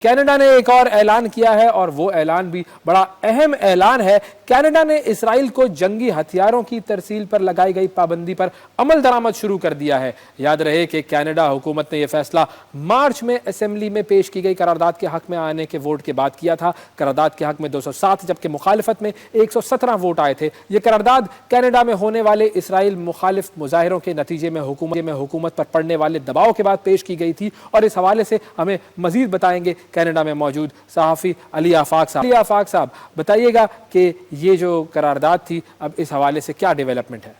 Canada نے ایک اور اعلان کیا ہے اور وہ اعلان بھی بڑا اہم اعلان ہے۔ کینیڈا نے اسرائیل کو جنگی ہتھیاروں کی ترسیل پر لگائی گئی پابندی پر عمل درآمد شروع کر دیا ہے۔ یاد رہے کہ کینیڈا حکومت نے یہ فیصلہ مارچ میں اسمبلی میں پیش کی گئی قرارداد کے حق میں آنے کے ووٹ کے بعد کیا تھا۔ قرارداد کے حق میں 207 جبکہ مخالفت میں 117 ووٹ آئے تھے۔ یہ قرارداد کینیڈا میں ہونے والے اسرائیل مخالف مظاہروں کے نتیجے میں حکومت پر پڑنے والے دباؤ کے بعد پیش کی گئی تھی، اور اس حوالے سے ہمیں مزید بتائیں گے کینیڈا میں موجود صحافی علی آفاق صاحب۔ علی آفاق صاحب بتائیے گا کہ یہ جو قرارداد تھی اب اس حوالے سے کیا ڈیولپمنٹ ہے؟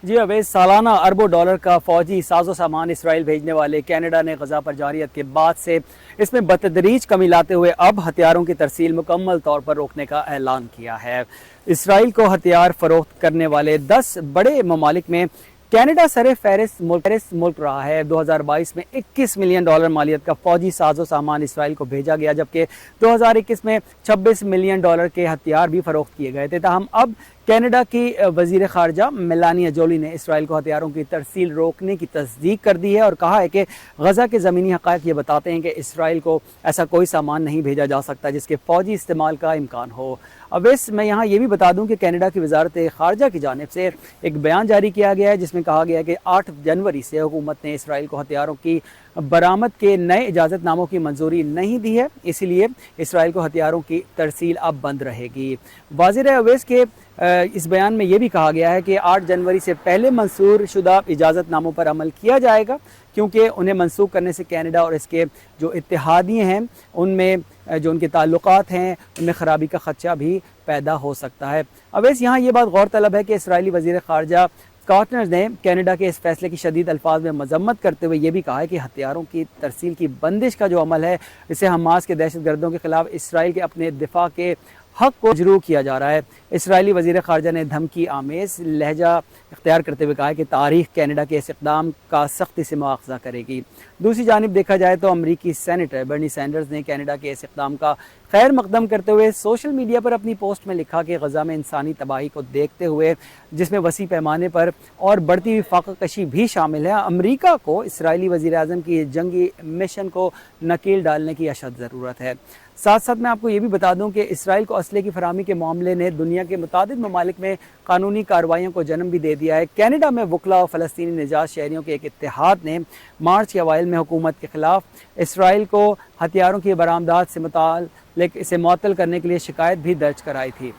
جی اویس، سالانہ اربوں ڈالر کا فوجی ساز و سامان اسرائیل بھیجنے والے کینیڈا نے غزہ پر جارحیت کے بعد سے اس میں بتدریج کمی لاتے ہوئے اب ہتھیاروں کی ترسیل مکمل طور پر روکنے کا اعلان کیا ہے۔ اسرائیل کو ہتھیار فروخت کرنے والے 10 بڑے ممالک میں کینیڈا سر فہرست ملک رہا ہے۔ 2022 میں $21 ملین مالیت کا فوجی ساز و سامان اسرائیل کو بھیجا گیا، جبکہ 2021 میں $26 ملین کے ہتھیار بھی فروخت کیے گئے تھے۔ تاہم اب کینیڈا کی وزیر خارجہ میلانیا جولی نے اسرائیل کو ہتھیاروں کی ترسیل روکنے کی تصدیق کر دی ہے اور کہا ہے کہ غزہ کے زمینی حقائق یہ بتاتے ہیں کہ اسرائیل کو ایسا کوئی سامان نہیں بھیجا جا سکتا جس کے فوجی استعمال کا امکان ہو۔ اویس، میں یہاں یہ بھی بتا دوں کہ کینیڈا کی وزارت خارجہ کی جانب سے ایک بیان جاری کیا گیا ہے جس میں کہا گیا ہے کہ 8 جنوری سے حکومت نے اسرائیل کو ہتھیاروں کی برآمد کے نئے اجازت ناموں کی منظوری نہیں دی ہے، اسی لیے اسرائیل کو ہتھیاروں کی ترسیل اب بند رہے گی۔ واضح ہے اویس کہ اس بیان میں یہ بھی کہا گیا ہے کہ 8 جنوری سے پہلے منظور شدہ اجازت ناموں پر عمل کیا جائے گا، کیونکہ انہیں منسوخ کرنے سے کینیڈا اور اس کے جو اتحادی ہیں ان میں جو ان کے تعلقات ہیں ان میں خرابی کا خدشہ بھی پیدا ہو سکتا ہے۔ اویس، یہاں یہ بات غور طلب ہے کہ اسرائیلی وزیر خارجہ کارٹنر نے کینیڈا کے اس فیصلے کی شدید الفاظ میں مذمت کرتے ہوئے یہ بھی کہا ہے کہ ہتھیاروں کی ترسیل کی بندش کا جو عمل ہے اسے حماس کے دہشت گردوں کے خلاف اسرائیل کے اپنے دفاع کے حق کو مجروح کیا جا رہا ہے۔ اسرائیلی وزیر خارجہ نے دھمکی آمیز لہجہ اختیار کرتے ہوئے کہا ہے کہ تاریخ کینیڈا کے اس اقدام کا سختی سے مواخذہ کرے گی۔ دوسری جانب دیکھا جائے تو امریکی سینیٹر برنی سینڈرز نے کینیڈا کے اس اقدام کا خیر مقدم کرتے ہوئے سوشل میڈیا پر اپنی پوسٹ میں لکھا کہ غزہ میں انسانی تباہی کو دیکھتے ہوئے، جس میں وسیع پیمانے پر اور بڑھتی ہوئی فاقہ کشی بھی شامل ہے، امریکہ کو اسرائیلی وزیر اعظم کی جنگی مشن کو نکیل ڈالنے کی اشد ضرورت ہے۔ ساتھ ساتھ میں آپ کو یہ بھی بتا دوں کہ اسرائیل کو اسلحے کی فراہمی کے معاملے نے دنیا کے متعدد ممالک میں قانونی کارروائیوں کو جنم بھی دے دیا ہے۔ کینیڈا میں وکلا و فلسطینی نژاد شہریوں کے ایک اتحاد نے مارچ کے اوائل میں حکومت کے خلاف اسرائیل کو ہتھیاروں کی برآمدات سے معطل کرنے کے لیے شکایت بھی درج کرائی تھی۔